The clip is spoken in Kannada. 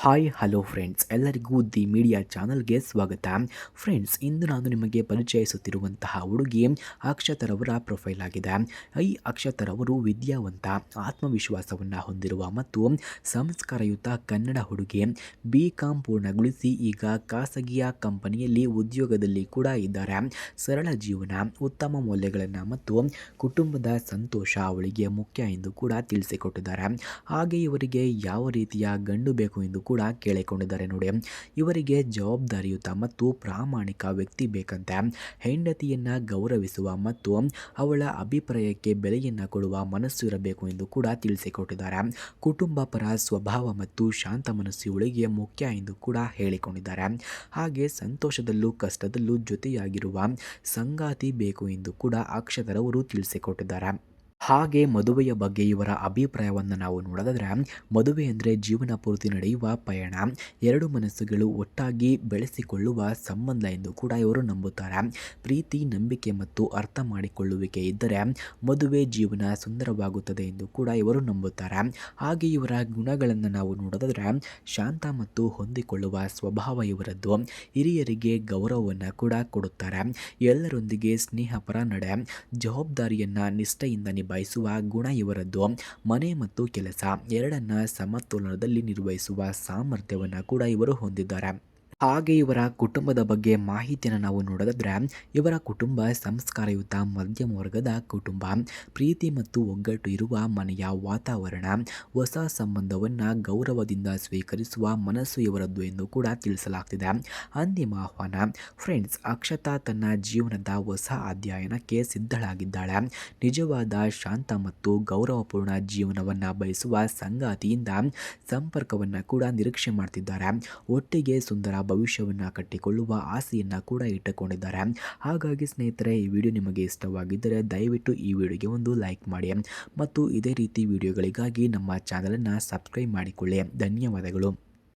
ಹಾಯ್ ಹಲೋ ಫ್ರೆಂಡ್ಸ್, ಎಲ್ಲರಿಗೂ ದಿ ಮೀಡಿಯಾ ಚಾನಲ್ಗೆ ಸ್ವಾಗತ. ಫ್ರೆಂಡ್ಸ್, ಇಂದು ನಾನು ನಿಮಗೆ ಪರಿಚಯಿಸುತ್ತಿರುವಂತಹ ಹುಡುಗಿ ಅಕ್ಷತರವರ ಪ್ರೊಫೈಲ್ ಆಗಿದೆ. ಈ ಅಕ್ಷತರವರು ವಿದ್ಯಾವಂತ, ಆತ್ಮವಿಶ್ವಾಸವನ್ನು ಹೊಂದಿರುವ ಮತ್ತು ಸಂಸ್ಕಾರಯುತ ಕನ್ನಡ ಹುಡುಗಿ. BCom ಪೂರ್ಣಗೊಳಿಸಿ ಈಗ ಖಾಸಗಿಯ ಕಂಪನಿಯಲ್ಲಿ ಉದ್ಯೋಗದಲ್ಲಿ ಕೂಡ ಇದ್ದಾರೆ. ಸರಳ ಜೀವನ, ಉತ್ತಮ ಮೌಲ್ಯಗಳನ್ನು ಮತ್ತು ಕುಟುಂಬದ ಸಂತೋಷ ಅವಳಿಗೆ ಮುಖ್ಯ ಎಂದು ಕೂಡ ತಿಳಿಸಿಕೊಟ್ಟಿದ್ದಾರೆ. ಹಾಗೆ ಇವರಿಗೆ ಯಾವ ರೀತಿಯ ಗಂಡು ಬೇಕು ಎಂದು ಕೂಡ ಕೇಳಿಕೊಂಡಿದ್ದಾರೆ ನೋಡಿ. ಇವರಿಗೆ ಜವಾಬ್ದಾರಿಯುತ ಮತ್ತು ಪ್ರಾಮಾಣಿಕ ವ್ಯಕ್ತಿ ಬೇಕಂತೆ. ಹೆಂಡತಿಯನ್ನ ಗೌರವಿಸುವ ಮತ್ತು ಅವಳ ಅಭಿಪ್ರಾಯಕ್ಕೆ ಬೆಲೆಯನ್ನು ಕೊಡುವ ಮನಸ್ಸು ಇರಬೇಕು ಎಂದು ಕೂಡ ತಿಳಿಸಿಕೊಟ್ಟಿದ್ದಾರೆ. ಕುಟುಂಬ ಪರ ಸ್ವಭಾವ ಮತ್ತು ಶಾಂತ ಮನಸ್ಸು ಇವಳಿಗೆ ಮುಖ್ಯ ಎಂದು ಕೂಡ ಹೇಳಿಕೊಂಡಿದ್ದಾರೆ. ಹಾಗೆ ಸಂತೋಷದಲ್ಲೂ ಕಷ್ಟದಲ್ಲೂ ಜೊತೆಯಾಗಿರುವ ಸಂಗಾತಿ ಬೇಕು ಎಂದು ಕೂಡ ಅಕ್ಷತರವರು ತಿಳಿಸಿಕೊಟ್ಟಿದ್ದಾರೆ. ಹಾಗೆ ಮದುವೆಯ ಬಗ್ಗೆ ಇವರ ಅಭಿಪ್ರಾಯವನ್ನು ನಾವು ನೋಡೋದಾದ್ರೆ, ಮದುವೆ ಅಂದರೆ ಜೀವನ ಪೂರ್ತಿ ನಡೆಯುವ ಪಯಣ, ಎರಡು ಮನಸ್ಸುಗಳು ಒಟ್ಟಾಗಿ ಬೆಳೆಸಿಕೊಳ್ಳುವ ಸಂಬಂಧ ಎಂದು ಕೂಡ ಇವರು ನಂಬುತ್ತಾರೆ. ಪ್ರೀತಿ, ನಂಬಿಕೆ ಮತ್ತು ಅರ್ಥ ಮಾಡಿಕೊಳ್ಳುವಿಕೆ ಇದ್ದರೆ ಮದುವೆ ಜೀವನ ಸುಂದರವಾಗುತ್ತದೆ ಎಂದು ಕೂಡ ಇವರು ನಂಬುತ್ತಾರೆ. ಹಾಗೆ ಇವರ ಗುಣಗಳನ್ನು ನಾವು ನೋಡೋದಾದ್ರೆ, ಶಾಂತ ಮತ್ತು ಹೊಂದಿಕೊಳ್ಳುವ ಸ್ವಭಾವ ಇವರದ್ದು. ಹಿರಿಯರಿಗೆ ಗೌರವವನ್ನು ಕೂಡ ಕೊಡುತ್ತಾರೆ. ಎಲ್ಲರೊಂದಿಗೆ ಸ್ನೇಹಪರ ನಡೆ, ಜವಾಬ್ದಾರಿಯನ್ನು ನಿಷ್ಠೆಯಿಂದ ನಿಭಾಯಿಸುವ ಗುಣ ಇವರದ್ದು. ಮನೆ ಮತ್ತು ಕೆಲಸ ಎರಡನ್ನ ಸಮತೋಲನದಲ್ಲಿ ನಿರ್ವಹಿಸುವ ಸಾಮರ್ಥ್ಯವನ್ನು ಕೂಡ ಇವರು ಹೊಂದಿದ್ದಾರೆ. ಹಾಗೆ ಇವರ ಕುಟುಂಬದ ಬಗ್ಗೆ ಮಾಹಿತಿಯನ್ನು ನಾವು ನೋಡೋದಾದ್ರೆ, ಇವರ ಕುಟುಂಬ ಸಂಸ್ಕಾರಯುತ ಮಧ್ಯಮ ವರ್ಗದ ಕುಟುಂಬ. ಪ್ರೀತಿ ಮತ್ತು ಒಗ್ಗಟ್ಟು ಇರುವ ಮನೆಯ ವಾತಾವರಣ, ಹೊಸ ಸಂಬಂಧವನ್ನು ಗೌರವದಿಂದ ಸ್ವೀಕರಿಸುವ ಮನಸ್ಸು ಇವರದ್ದು ಎಂದು ಕೂಡ ತಿಳಿಸಲಾಗ್ತಿದೆ. ಅಂತಿಮ ಆಹ್ವಾನ. ಫ್ರೆಂಡ್ಸ್, ಅಕ್ಷತಾ ತನ್ನ ಜೀವನದ ಹೊಸ ಅಧ್ಯಯನಕ್ಕೆ ಸಿದ್ಧಳಾಗಿದ್ದಾಳೆ. ನಿಜವಾದ ಶಾಂತ ಮತ್ತು ಗೌರವಪೂರ್ಣ ಜೀವನವನ್ನು ಬಯಸುವ ಸಂಗಾತಿಯಿಂದ ಸಂಪರ್ಕವನ್ನು ಕೂಡ ನಿರೀಕ್ಷೆ ಮಾಡ್ತಿದ್ದಾರೆ. ಒಟ್ಟಿಗೆ ಸುಂದರ ಭವಿಷ್ಯವನ್ನು ಕಟ್ಟಿಕೊಳ್ಳುವ ಆಸೆಯನ್ನು ಕೂಡ ಇಟ್ಟುಕೊಂಡಿದ್ದಾರೆ. ಹಾಗಾಗಿ ಸ್ನೇಹಿತರೆ, ಈ ವಿಡಿಯೋ ನಿಮಗೆ ಇಷ್ಟವಾಗಿದ್ದರೆ ದಯವಿಟ್ಟು ಈ ವಿಡಿಯೋಗೆ ಒಂದು ಲೈಕ್ ಮಾಡಿ ಮತ್ತು ಇದೇ ರೀತಿ ವಿಡಿಯೋಗಳಿಗಾಗಿ ನಮ್ಮ ಚಾನಲನ್ನು ಸಬ್ಸ್ಕ್ರೈಬ್ ಮಾಡಿಕೊಳ್ಳಿ. ಧನ್ಯವಾದಗಳು.